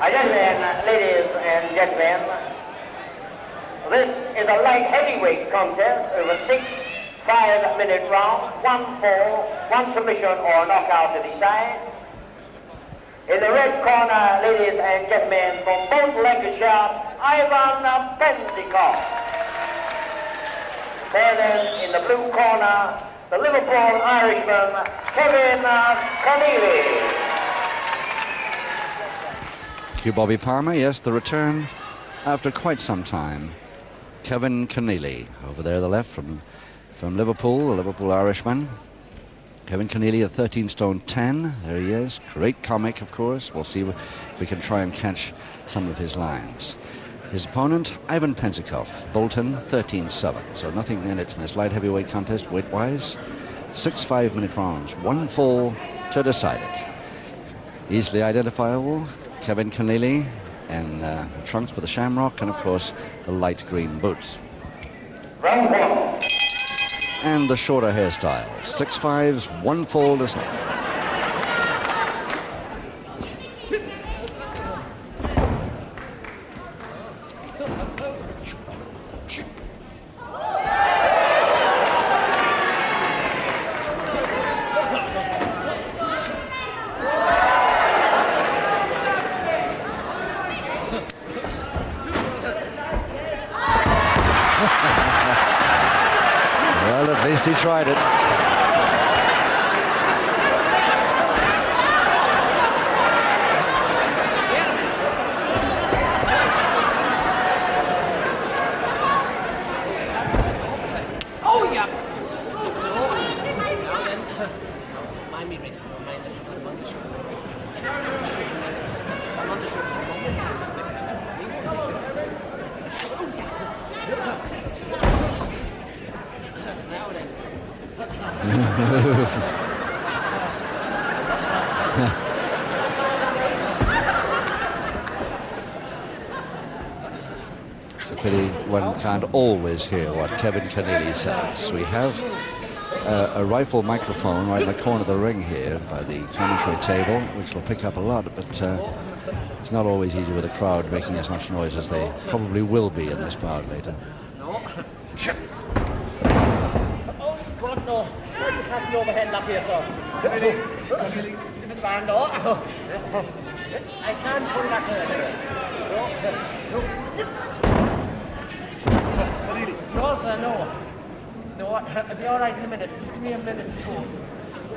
Gentlemen, ladies and gentlemen, this is a light heavyweight contest over 6 5-minute rounds, 1 fall, 1 submission or knockout to decide. In the red corner, ladies and gentlemen, from both Lancashire, Ivan Pentecost. Then in the blue corner, the Liverpool Irishman, Kevin Conneely. Thank you, Bobby Palmer. Yes, the return after quite some time. Kevin Conneely over there, the left from Liverpool, the Liverpool Irishman. Kevin Conneely at 13 stone 10. There he is. Great comic, of course. We'll see if we can try and catch some of his lines. His opponent, Ivan Pentecost, Bolton, 13-7. So nothing in it in this light heavyweight contest, weight-wise. 6 5-minute rounds, 1 fall to decide it. Easily identifiable, Kevin Conneely in trunks with the shamrock and, of course, the light green boots. Round 1. And the shorter hairstyle. 6 5s, 1 fall decide. Well, at least he tried it. Oh, yeah. Mind me wrist. I'm on the shoulder. I'm on the shoulder. Now then. It's a pity one can't always hear what Kevin Conneely says. We have a rifle microphone right in the corner of the ring here by the commentary table, which will pick up a lot, but it's not always easy with a crowd making as much noise as they probably will be in this bout later. No. Oh, God, no. Why are you casting overhead lock here, sir? It's a bit bad, no. I can't pull back here. No, sir, no. No, I'll be all right in a minute. Just give me a minute or two.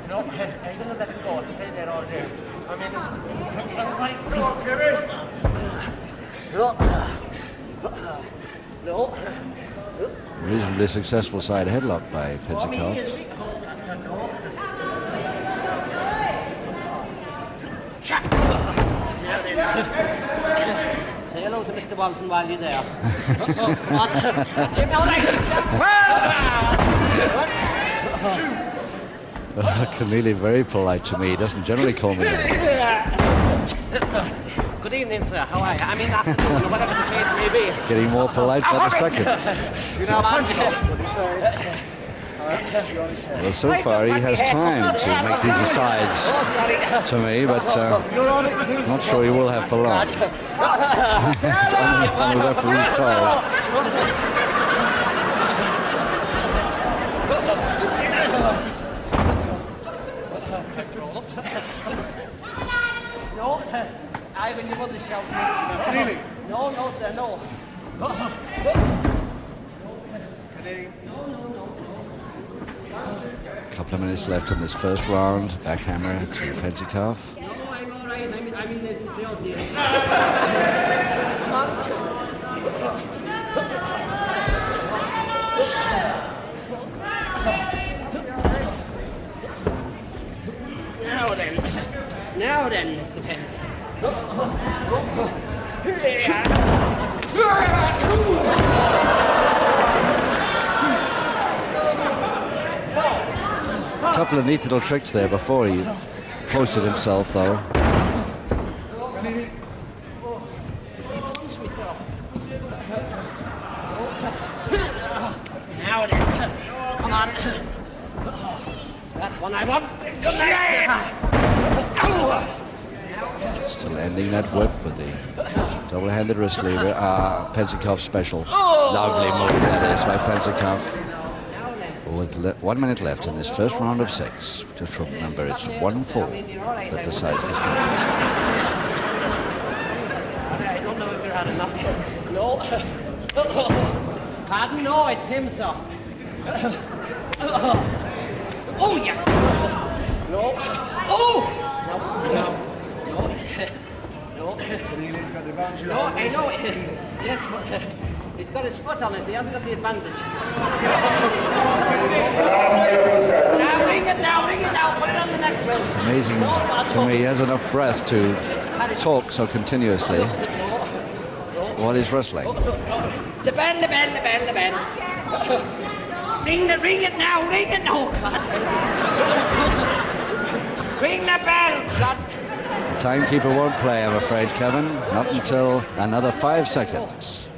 No, I'm going to let it go. Stay there all day. I mean, no, Kevin. No. Reasonably successful side headlock by Pentecost. Say hello to Mr. Bolton while you're there. Come on. Jimmy, all right. 1, 2. Conneely very polite to me. He doesn't generally call me that. Good evening, sir. How are you? I mean, afternoon, or whatever the case may be. Getting more polite by the second. You know, Well, so far he has time to make these asides to me, but not sure he will have for long. It's on the referee's toe. No, Ivan, you want to shout me? No, no, sir, no. A couple of minutes left in this first round. Backhammer to Pentecost. No, I'm all right. I'm in the zone here. Come on. Now then, Mr. Penn. A couple of neat little tricks there before he posted himself, though. Now then, come on. That's one I want. Good night. Still ending that whip with the double-handed wrist lever. Pensacough special. Lovely move that is by Pensacough. With 1 minute left in this first round of 6. Just remember, it's 1-4 that decides this contest. I don't know if you're had enough. No. Pardon? No, it's him, sir. Oh, yeah. No. Oh! No. No, I know. Yes, but he's got his foot on it. He hasn't got the advantage. Now, ring it now. Put it on the next round. It's amazing to me. He has enough breath to talk so continuously while he's wrestling. The bell. Ring it now. God. Ring the bell. God. The timekeeper won't play, I'm afraid, Kevin. Not until another 5 seconds.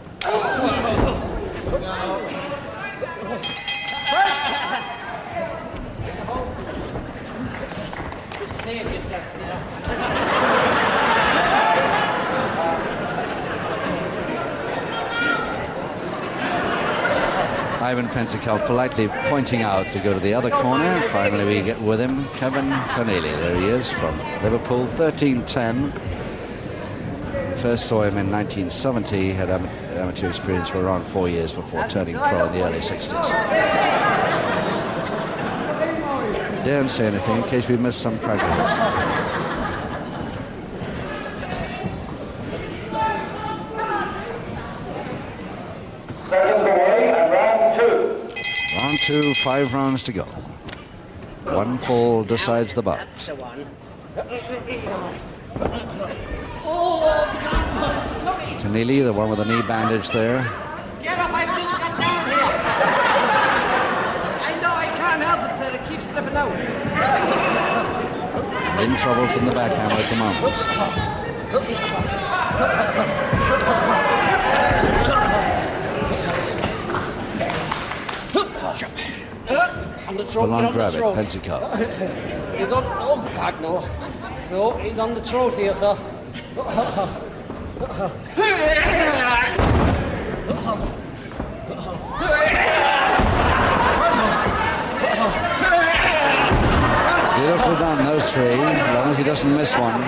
Just save yourself, you know. Ivan Pensacough politely pointing out to go to the other corner. Finally we get with him, Kevin Keneally. There he is from Liverpool, 13-10. First saw him in 1970. Had amateur experience for around 4 years before turning pro in the early 60s. Daren't say anything in case we missed some progress. Round 2, 5 rounds to go. 1 fall decides the bout. That's the one. Keneally, the one with the knee bandage there. Get up, I've just got down here. I know, I can't help it, sir. It keeps slipping out. In trouble from the backhand at the moment. On the throat, Full on grab it, Pensacough. He's on, oh God, no. No, he's on the throat here, sir. Beautiful done, those 3, as long as he doesn't miss one.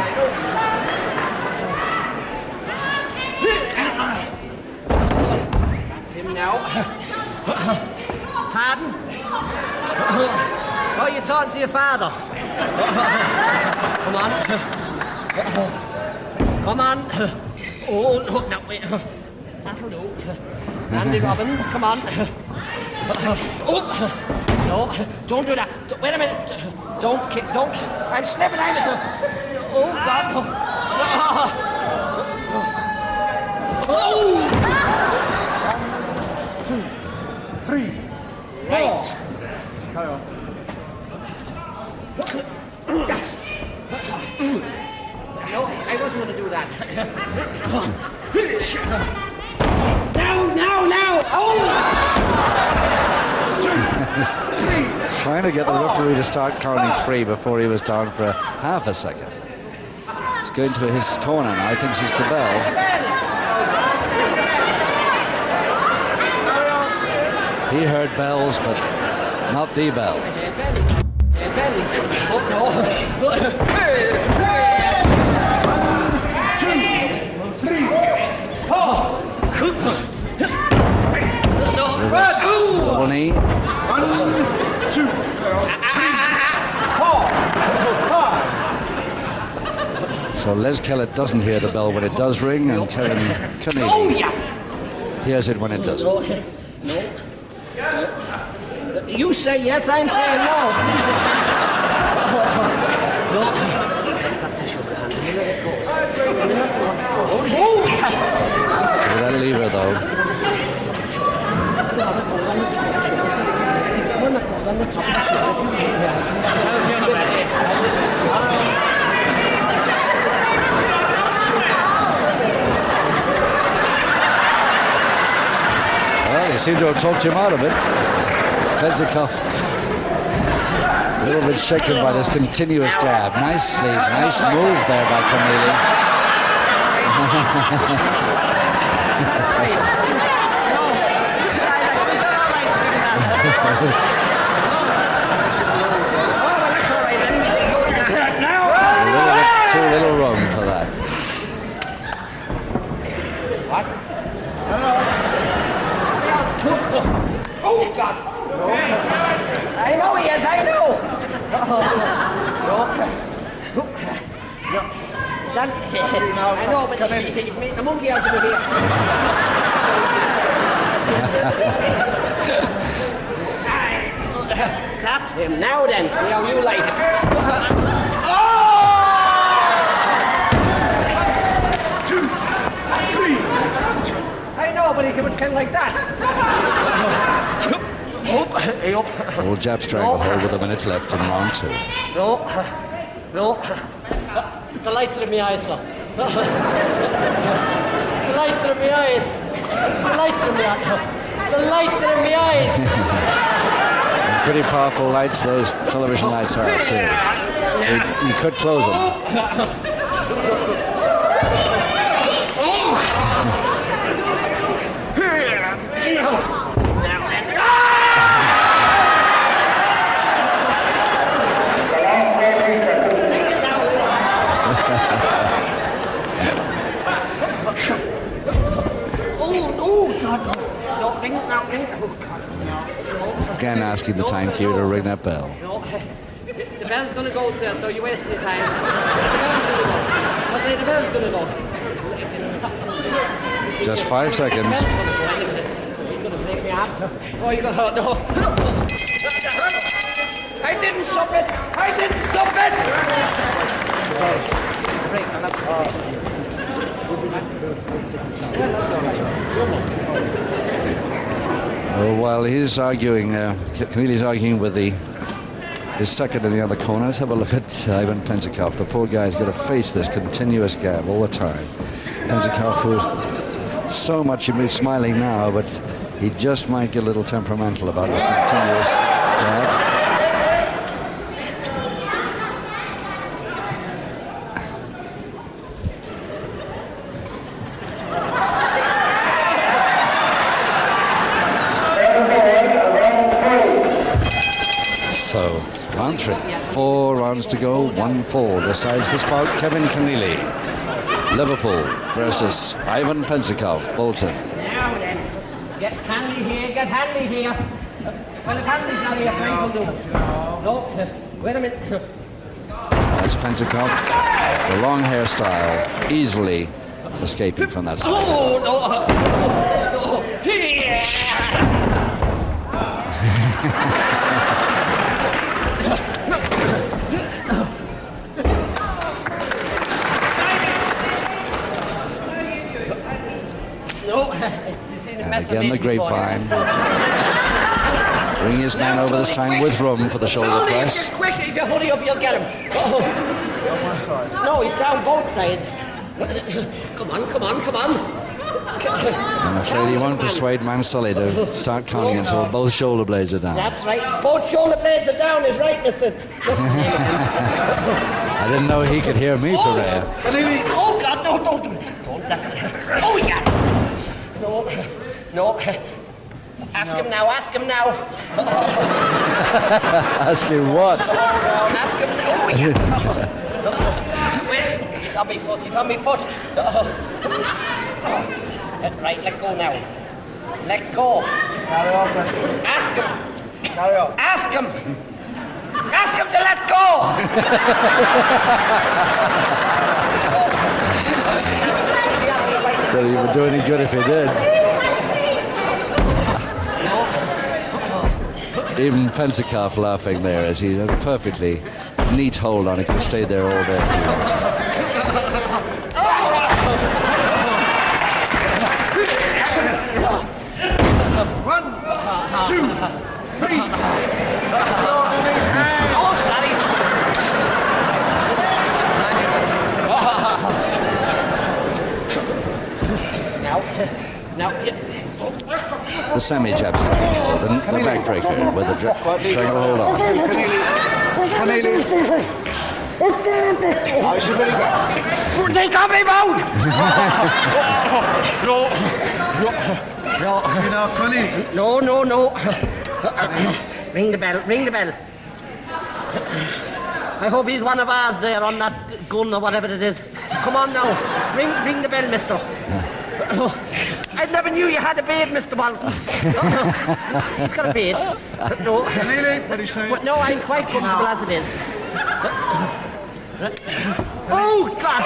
That's him now. Pardon? Oh, you're talking to your father. Come on. Come on. Oh, no, wait. That'll do. Andy Robbins, come on. Oh, no, don't do that. Wait a minute. Don't kick, don't. I'm slipping out of it. Oh, God. Oh! 1, 2, 3. Right. Carry on. Yes. No, I wasn't going to do that. Now. Oh! Trying to get the referee to start counting 3 before he was down for half a second. He's going to his corner now. I think it's the bell. He heard bells, but not the bell. Bellies. Oh, no. 1, 2, 3, 4. Double knee. 1, 2, 3, 4, 5. So Les Kellett doesn't hear the bell when it does ring, and Kevin Keneally hears it when it doesn't. No. You say yes, I'm saying no. No. That's a sugar hand. Let it go. Look at that lever, though. It's one that goes on the top of the sugar. Well, you seem to have talked him out of it. Pensacough little bit shaken by this continuous jab. Nice move there by Keneally. Too little room for that. What? Oh, God. I know he is, I know. I know, but he's making a monkey out of me here. That's him. Now then, see how you like it. I know, but he can pretend like that. Full jab stranglehold with a minute left in round 2. No. The lights are in my eyes, sir. The lights are in my eyes. The lights are in my eyes. The lights are in my eyes. Pretty powerful lights, those television lights are too. You could close them. Again asking the timekeeper to ring that bell. No, the bell's going to go, sir, so you're wasting your time. The bell's going to go. I say the bell's going to go. Just 5 seconds. You're going to break me out. Oh, you're going to... No. I didn't submit. I didn't submit. While he's arguing, Keneally's arguing with his second in the other corner. Let's have a look at Ivan Penzikov. The poor guy's got to face this continuous gab all the time. Penzikov, who's so much, he was smiling now, but he just might get a little temperamental about this continuous gab. So, round 3. 4 rounds to go, 1-4. Decides this bout, Kevin Keneally. Liverpool versus Ivan Penzikov, Bolton. Now then, get handy here. Well, if Handy's not here, Frank will do. No, wait a minute. That's Penzikov, the long hairstyle, easily escaping from that side. Oh, no. Here. Again, the grapevine. Bring his man over this time with room for the shoulder press. Quick, if you hurry up, you'll get him. No, he's down both sides. Come on. I'm afraid he won't persuade Mansulli to start counting until both shoulder blades are down. That's right. Both shoulder blades are down is right, mister. I didn't know he could hear me, Pereira. Oh, God, no, don't do it. Don't, that's it. Oh, yeah. No. Ask him now. Ask him what? Ask him now. Oh, yeah. Wait, he's on my foot. Right, let go now. Let go. Ask him. Ask him to let go. Don't even do any good if he did. Even Penzikov laughing there as he had a perfectly neat hold on it. He could have stayed there all day if he wanted. 1, 2, 3. Oh, sorry. Now. The semi-jab stranglehold, the backbreaker with the stranglehold on. Keneally. I should be back. They can't be bound! No. You know, Connie. No. Ring the bell. I hope he's one of ours there on that gun or whatever it is. Come on now. Ring the bell, mister. I never knew you had a beard, Mr. Walton. He's got a beard. No. Keneally, what is that? No, I'm quite comfortable as it is. Oh, God!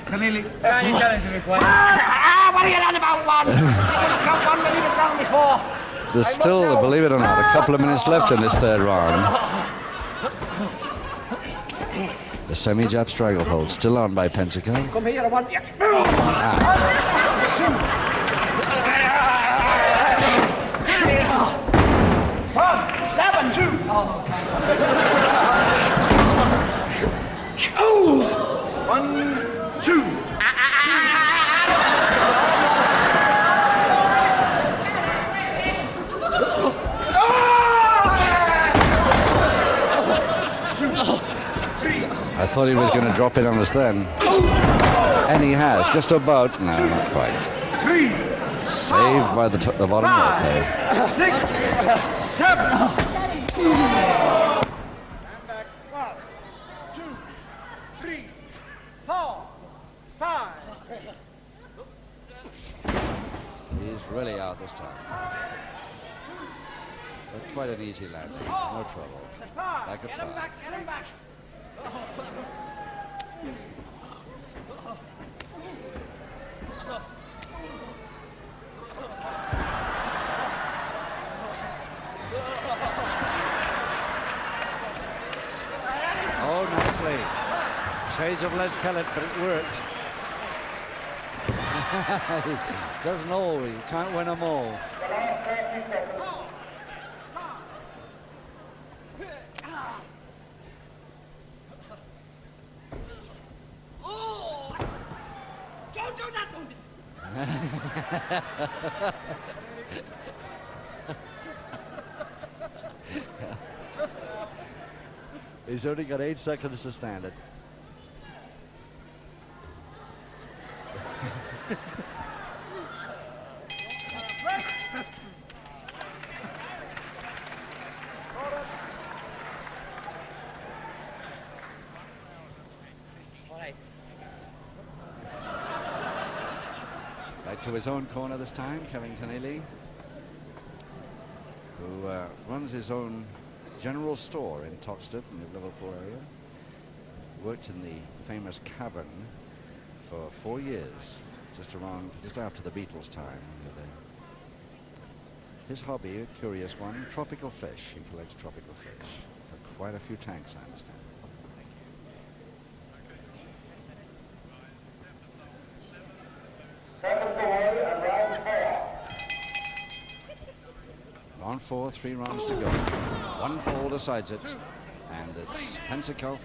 Keneally. What are you on about, one? You couldn't count 1 minute down before. There's still, believe it or not, a couple of minutes left in this third round. The semi-jab stranglehold still on by Pentecote. Come here, I want you. 7, 2. Oh. 1, 2. I thought he was going to drop in on us then. And he has, just about. No, not quite. 3. Saved by the bottom rope there. 6, 7. And back. 1, 2, 3, 4, 5. He's really out this time. But quite an easy landing, no trouble. Back at 5. Oh, nicely. Shades of Les Kellett, but it worked. Doesn't all. You can't win them all. Don't do that! He's only got 8 seconds to stand it. Back to his own corner this time, Kevin Keneally, who runs his own general store in Toxteth in the Liverpool area. Worked in the famous Cavern for 4 years, just after the Beatles time. His hobby, a curious one, tropical fish. He collects tropical fish for quite a few tanks, I understand. Round 4, 3 rounds to go. 1 fall decides it, and it's Pentecote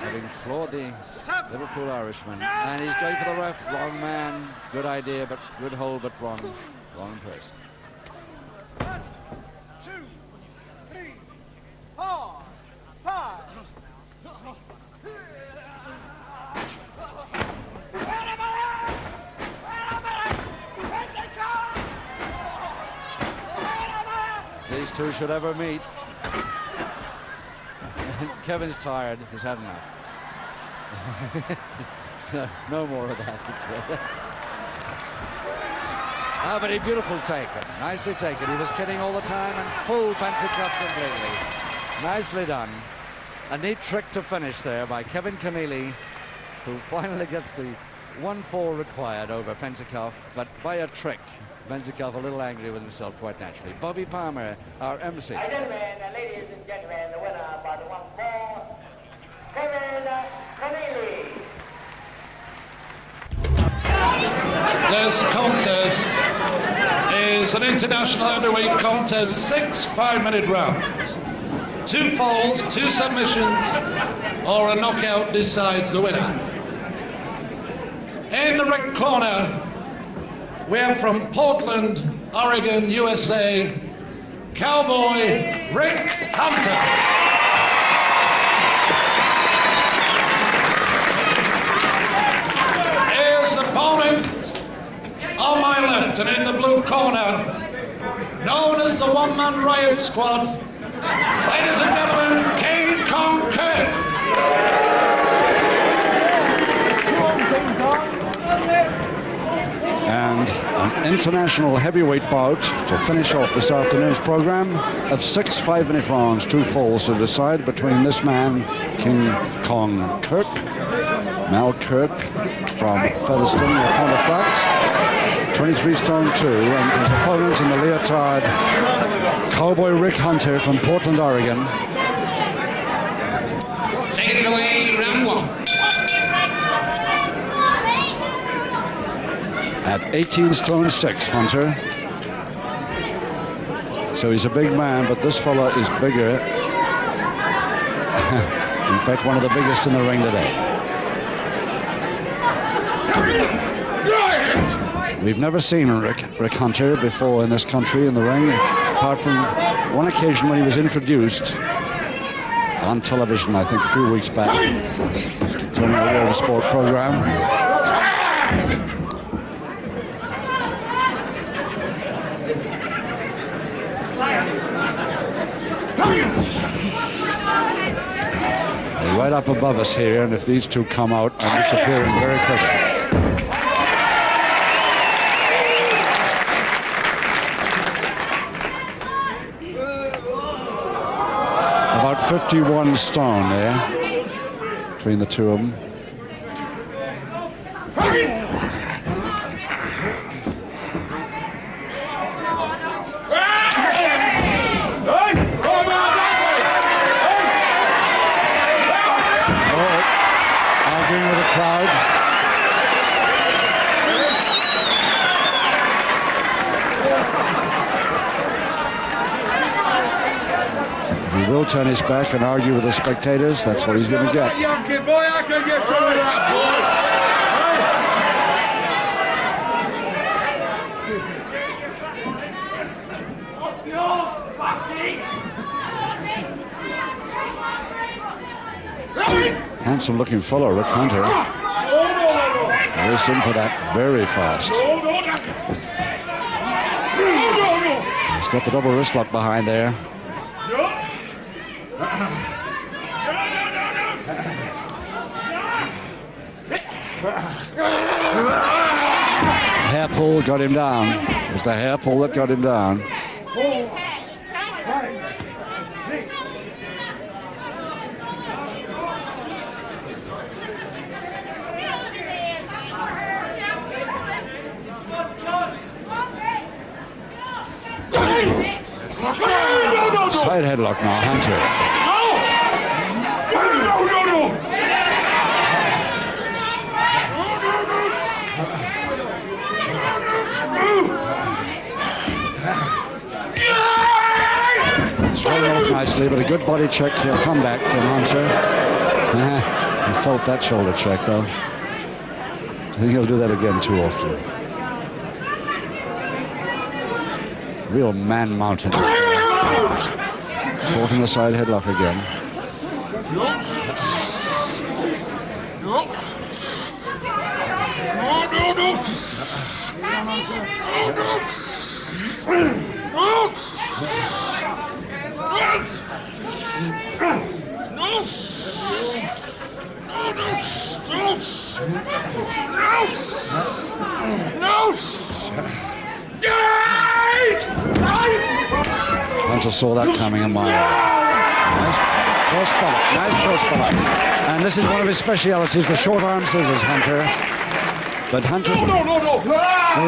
having floored the Liverpool Irishman, and he's going for the ref. Wrong man. Good idea, but good hold, but wrong person. 1, 2, 3, 4, 5. These two should ever meet. Kevin's tired. He's had enough. No more of that. But a beautiful taken. Nicely taken. He was kidding all the time and full Pentecote completely. Nicely done. A neat trick to finish there by Kevin Keneally, who finally gets the 1-4 required over Pentecote, but by a trick. Pentecote a little angry with himself, quite naturally. Bobby Palmer, our MC. Ladies and gentlemen, the winner by the 1-4, Kevin Keneally. This contest is an international heavyweight contest, 6 5-minute rounds. 2 falls, 2 submissions, or a knockout decides the winner. In the red corner, we're from Portland, Oregon, USA, Cowboy Rick Hunter. His opponent on my left and in the blue corner, known as the One-Man Riot Squad, ladies and gentlemen, King Kong Kirk. And an international heavyweight bout to finish off this afternoon's program of 6 5-minute rounds, 2 falls to decide between this man, King Kong Kirk, Mal Kirk from Featherston, Pontefract, 23 stone 2, and his opponent in the leotard, Cowboy Rick Hunter from Portland, Oregon. Take it away, round 1. At 18 stone 6, Hunter. So he's a big man, but this fella is bigger. In fact, one of the biggest in the ring today. We've never seen Rick Hunter before in this country in the ring, apart from one occasion when he was introduced on television, I think a few weeks back, during the World of Sport program. They're right up above us here, and if these two come out, I'm disappearing very quickly. About 51 stone there between the two of them. Arguing with the crowd. He will turn his back and argue with the spectators. That's what he's going to get. Yankee boy, I can get some of that, Handsome looking fellow, Rick Hunter. Raced in for that very fast. He's got the double wrist lock behind there. Hair pull got him down. It was the hair pull that got him down. Side headlock now, Hunter. Thrown off nicely, but a good body check comeback from Hunter. He felt that shoulder check, though. I think he'll do that again too often. Real man-mountain. Caught in the side headlock again. Hunter saw that coming a mile. Nice crossbar, nice crossbar. And this is one of his specialities, the short arm scissors, Hunter. But Hunter will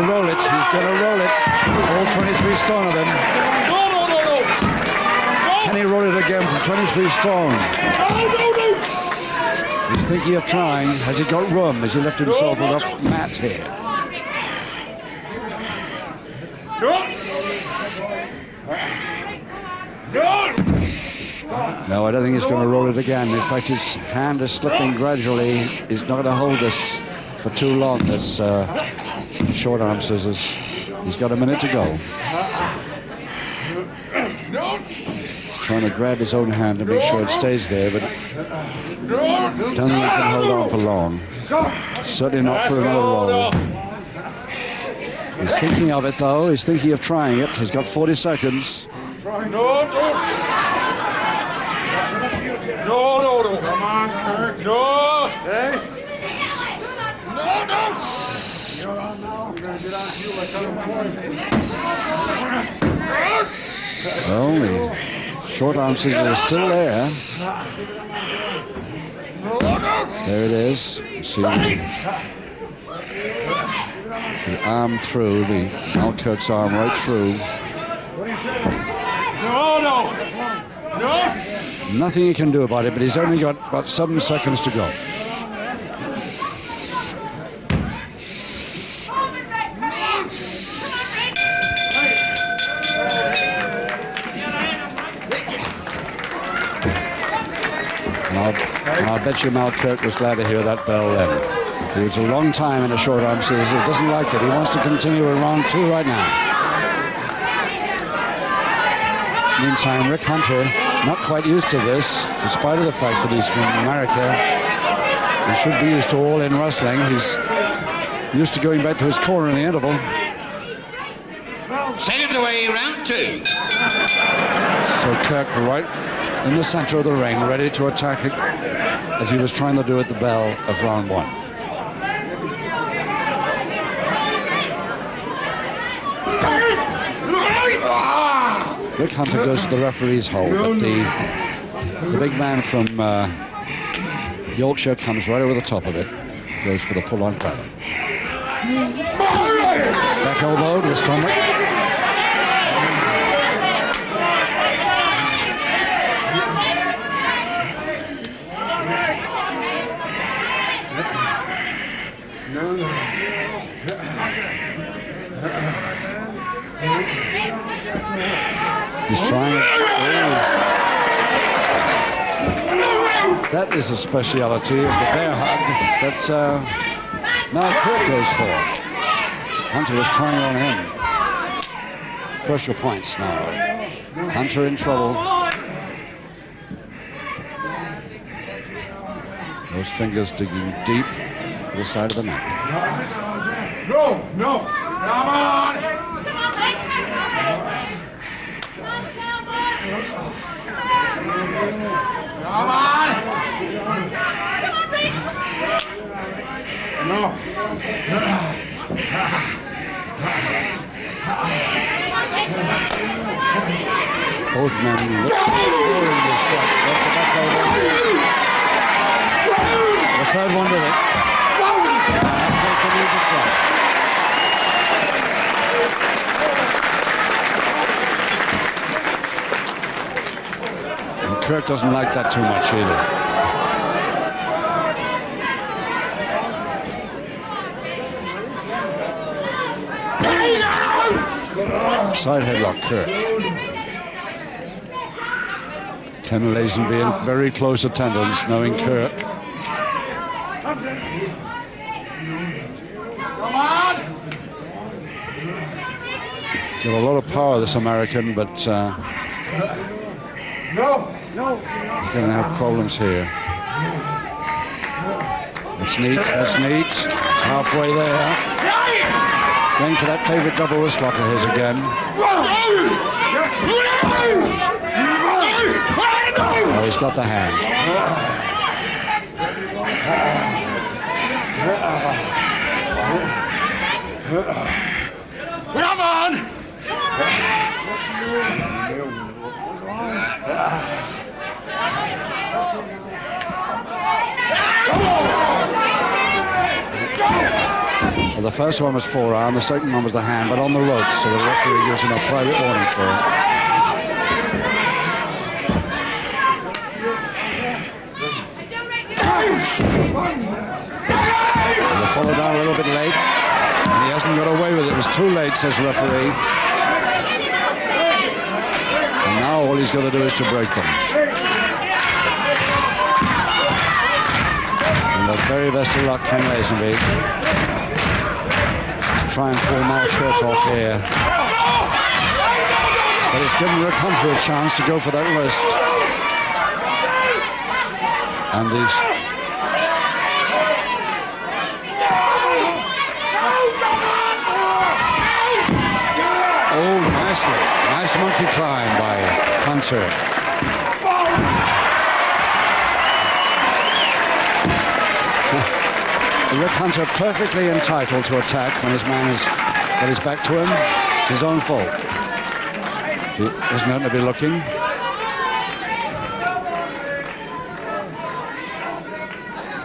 roll it. He's going to roll it. All 23 stone of him. Can he roll it again from 23 stone? He's thinking of trying. Has he got room? Has he left himself with a mat here? No, I don't think he's going to roll it again. In fact, his hand is slipping gradually. He's not going to hold this for too long, this short arm scissors. He's got a minute to go. He's trying to grab his own hand and make sure it stays there, but don't think he can hold on for long. Certainly not for another roll. He's thinking of it, though. He's thinking of trying it. He's got 40 seconds. No. Come on, Kirk. No. Hey. No. We're going to get on to you like other boys. Well, the short arm scissors are still there. There it is. You see the arm through, Al Kirk's arm right through. No. Nothing he can do about it, but he's only got about 7 seconds to go. And I'll bet you Mal Kirk was glad to hear that bell then. He was a long time in a short arm scissors. He doesn't like it. He wants to continue in round 2 right now. Meantime, Rick Hunter, not quite used to this, despite of the fact that he's from America. He should be used to all-in wrestling. He's used to going back to his corner in the interval. Send it away, round 2. So Kirk right in the center of the ring, ready to attack it as he was trying to do at the bell of round 1. Rick Hunter goes to the referee's hole, but the big man from Yorkshire comes right over the top of it, goes for the pull-on grab. Back elbow to the stomach. He's trying it. That is a speciality of the bear hug that Mal Kirk goes for. Hunter was trying on him. Pressure points now. Hunter in trouble. Those fingers digging deep to the side of the neck. No. Come on. Come on! No. Both men lowering this shot. The third one did it. Kirk doesn't like that too much either. Side headlock, Kirk. Ken Lazenby in very close attendance, knowing Kirk. Come on! He's got a lot of power, this American, but he's going to have problems here. That's neat. It's halfway there. Going for that favorite double wrist lock of his again. Oh, he's got the hand. Come on! Well, the first one was forearm, the second one was the hand, but on the ropes, so the referee gives him a private warning for it. And they followed down a little bit late, and he hasn't got away with it. It was too late, says the referee. And now all he's got to do is to break them. And the very best of luck, Ken Lazenby. try and pull Mal Kirk off here. But it's given Rick Hunter a chance to go for that wrist. And these... Oh, nicely. Nice monkey climb by Hunter. Rick Hunter perfectly entitled to attack when his man has got his back to him. It's his own fault. He isn't going to be looking.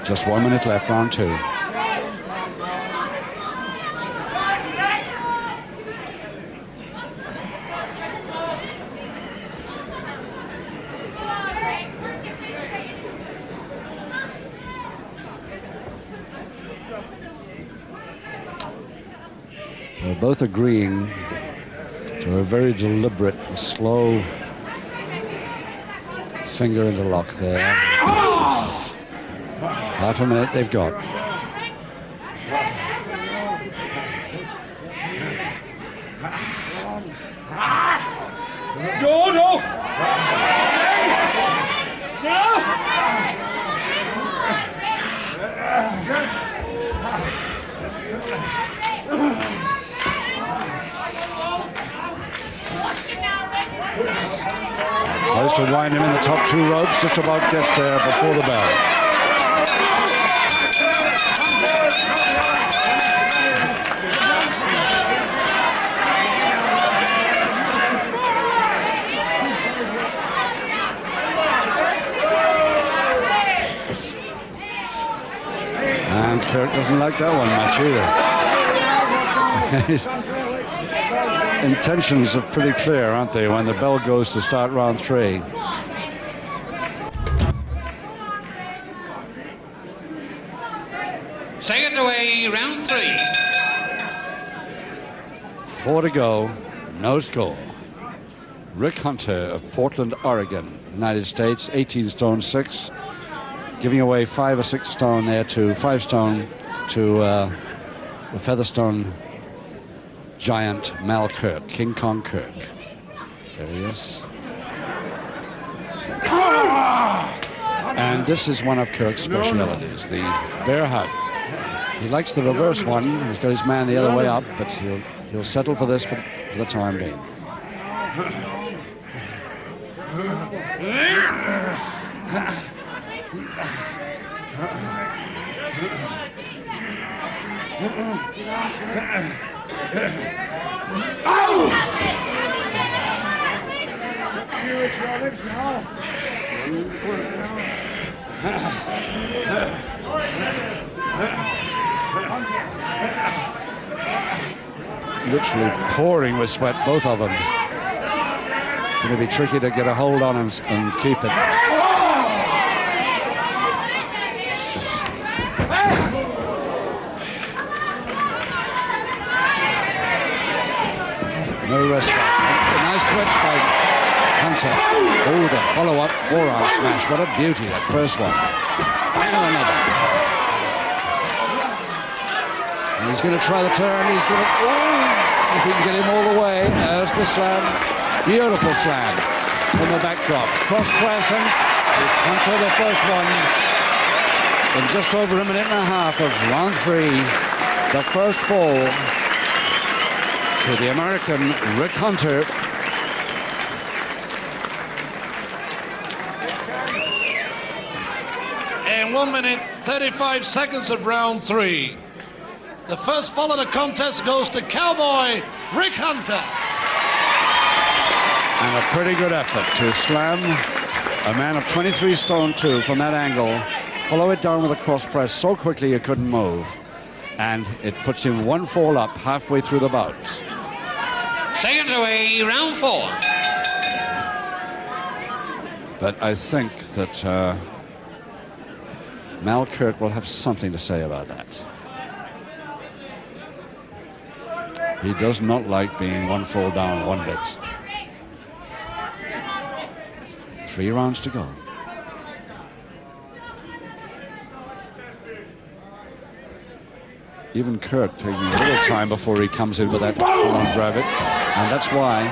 Just 1 minute left, round 2. They're both agreeing to a very deliberate and slow finger in the lock there. Half a minute they've got. No, no! Tries to wind him in the top 2 ropes, just about gets there before the bell. And Kirk doesn't like that one much either. His intentions are pretty clear, aren't they, when the bell goes to start round 3. Second away, round 3. 4 to go, no score. Rick Hunter of Portland, Oregon, United States, 18 stone 6, giving away 5 or 6 stone there to 5 stone to the Featherstone giant Mal Kirk, King Kong Kirk. There he is. And this is one of Kirk's specialities, the bear hug. He likes the reverse one. He's got his man the other way up, but he'll settle for this for the time being. Literally pouring with sweat, both of them. It's going to be tricky to get a hold on him and keep it. No respite. A nice switch by Hunter. Oh, the follow-up forearm smash. What a beauty, that first one. And another. And he's going to try the turn. He's going to... Oh, if he can get him all the way. There's the slam. Beautiful slam from the backdrop. Cross press, and it's Hunter, the first one. In just over a minute and a half of round 3. The first fall to the American Rick Hunter. In 1 minute, 35 seconds of round 3. The first fall of the contest goes to Cowboy Rick Hunter. And a pretty good effort to slam a man of 23 stone 2 from that angle, follow it down with a cross press so quickly he couldn't move. And it puts him 1 fall up halfway through the bout. Second away, round 4. But I think that Mal Kirk will have something to say about that. He does not like being 1 fall down 1 bit. 3 rounds to go. even Kirk taking a little time before he comes in with that full-on grab it. And that's why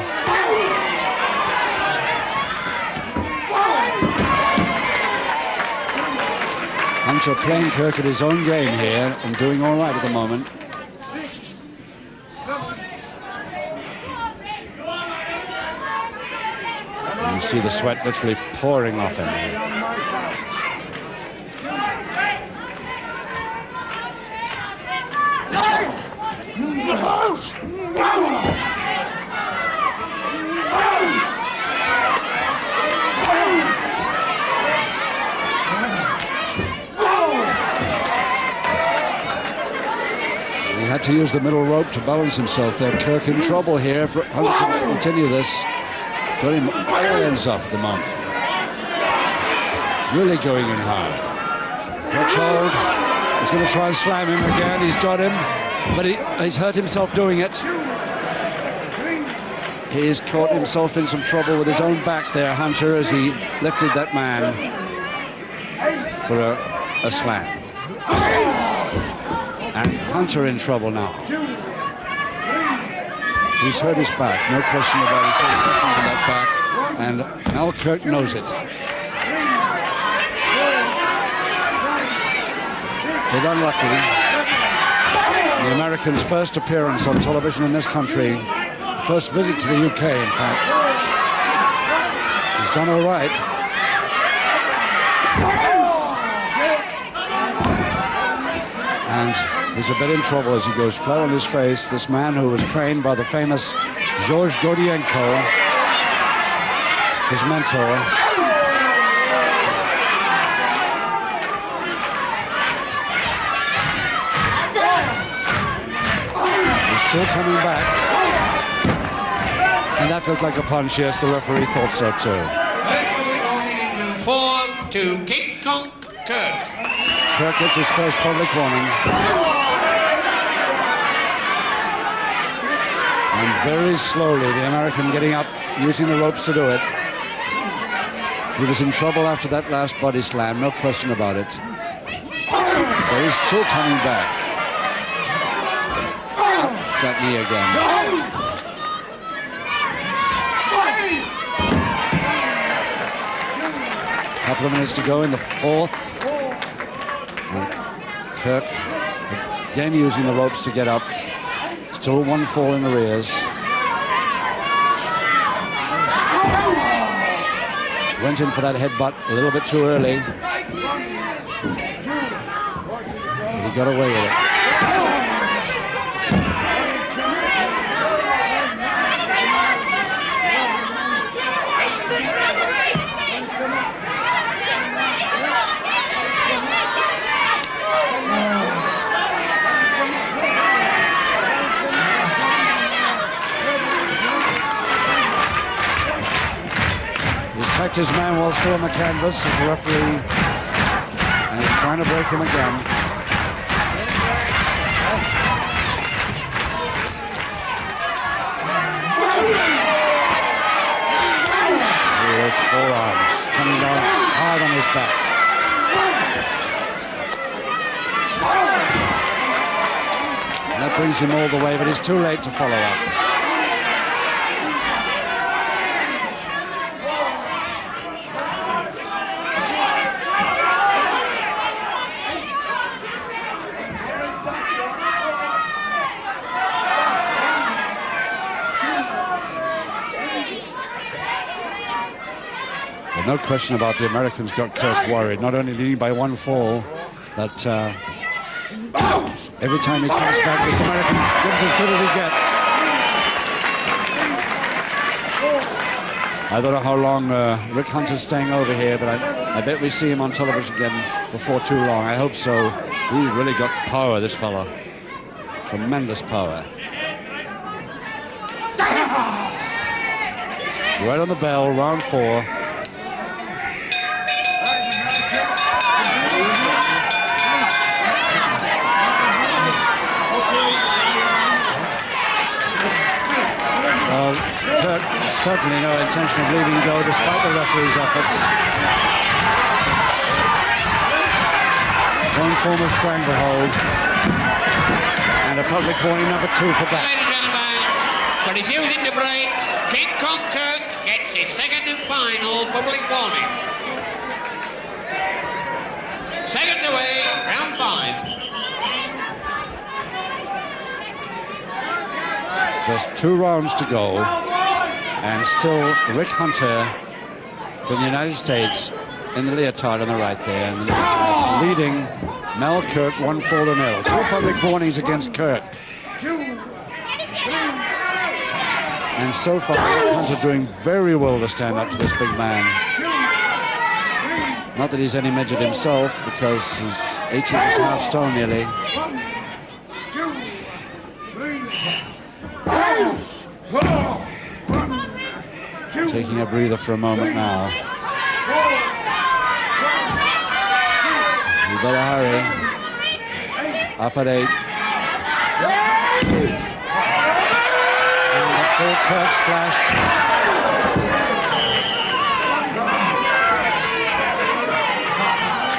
Hunter playing Kirk at his own game here and doing all right at the moment. And you see the sweat literally pouring off him. He had to use the middle rope to balance himself there. Kirk in trouble here. If Hunter can continue this, got him all ends up at the moment. Really going in hard. Crutchhold is going to try and slam him again. He's got him, but he's hurt himself doing it. He's caught himself in some trouble with his own back there, Hunter, as he lifted that man for a slam. And Hunter in trouble now. He's hurt his back, no question about it. He's suffering from that back, and Al Kirk knows it. But unlucky, the Americans' first appearance on television in this country, first visit to the UK, in fact. He's done all right. And he's a bit in trouble as he goes flat on his face. This man who was trained by the famous George Godienko, his mentor. He's still coming back. And that looked like a punch, yes, the referee thought so too. 4 to King Kong Kirk. Kirk gets his first public warning. And very slowly, the American getting up, using the ropes to do it. He was in trouble after that last body slam, no question about it. But he's still coming back. Up that knee again. Couple of minutes to go in the fourth. And Kirk again using the ropes to get up. Still one fall in arrears. Went in for that headbutt a little bit too early. But he got away with it. Attacked his man while still on the canvas as the referee, and he's trying to break him again. Those forearms coming down hard on his back. And that brings him all the way, but he's too late to follow up. No question about the Americans got Kirk worried, not only leading by one fall, but every time he comes back, this American gives as good as he gets. I don't know how long Rick Hunter's staying over here, but I bet we see him on television again before too long. I hope so. He's really got power, this fella. Tremendous power. Right on the bell, round 4. Kirk certainly no intention of leaving go despite the referee's efforts. One form of stranglehold. And a public warning number 2 for that. Ladies and gentlemen, for refusing to break, King Kong Kirk gets his second and final public warning. Seconds away, round 5. Just 2 rounds to go, and still Rick Hunter from the United States in the leotard on the right there, and that's leading Mel Kirk 1-4-0. 2 public warnings against Kirk. And so far, Rick Hunter doing very well to stand up to this big man. Not that he's any midget himself, because he's 18.5 stone nearly. Taking a breather for a moment now. You better hurry. Up at 8. And a full Kirk splash.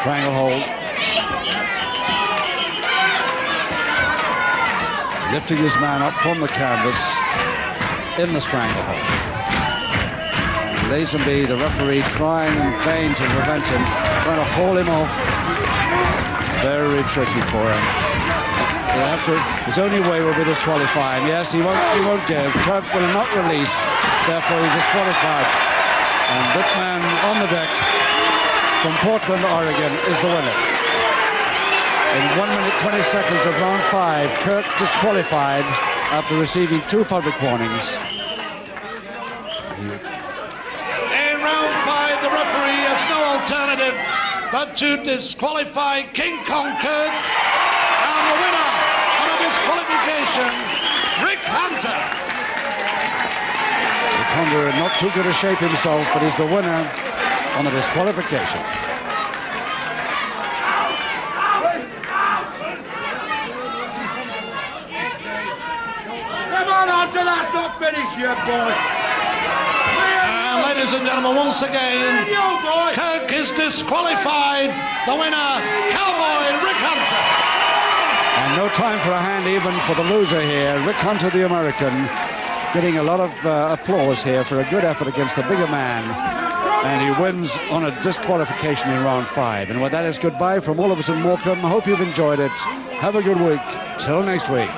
Stranglehold. Lifting his man up from the canvas in the stranglehold. Lazenby, the referee, trying in vain to prevent him, trying to haul him off. Very tricky for him. He'll have to, his only way will be disqualifying. Yes, he won't give. Kirk will not release, therefore he's disqualified. And this man on the deck from Portland, Oregon, is the winner. In 1 minute 20 seconds of round 5, Kirk disqualified after receiving 2 public warnings. The referee has no alternative but to disqualify King Kong Kirk, and the winner on a disqualification, Rick Hunter. Rick Hunter in not too good a shape himself, but he's the winner on the disqualification. Come on, Hunter, that's not finished yet, boy. Ladies and gentlemen, once again, Kirk is disqualified. The winner, Cowboy Rick Hunter. And no time for a hand even for the loser here. Rick Hunter, the American, getting a lot of applause here for a good effort against the bigger man. And he wins on a disqualification in round 5. And with that, it's goodbye from all of us in Morecambe. I hope you've enjoyed it. Have a good week. Till next week.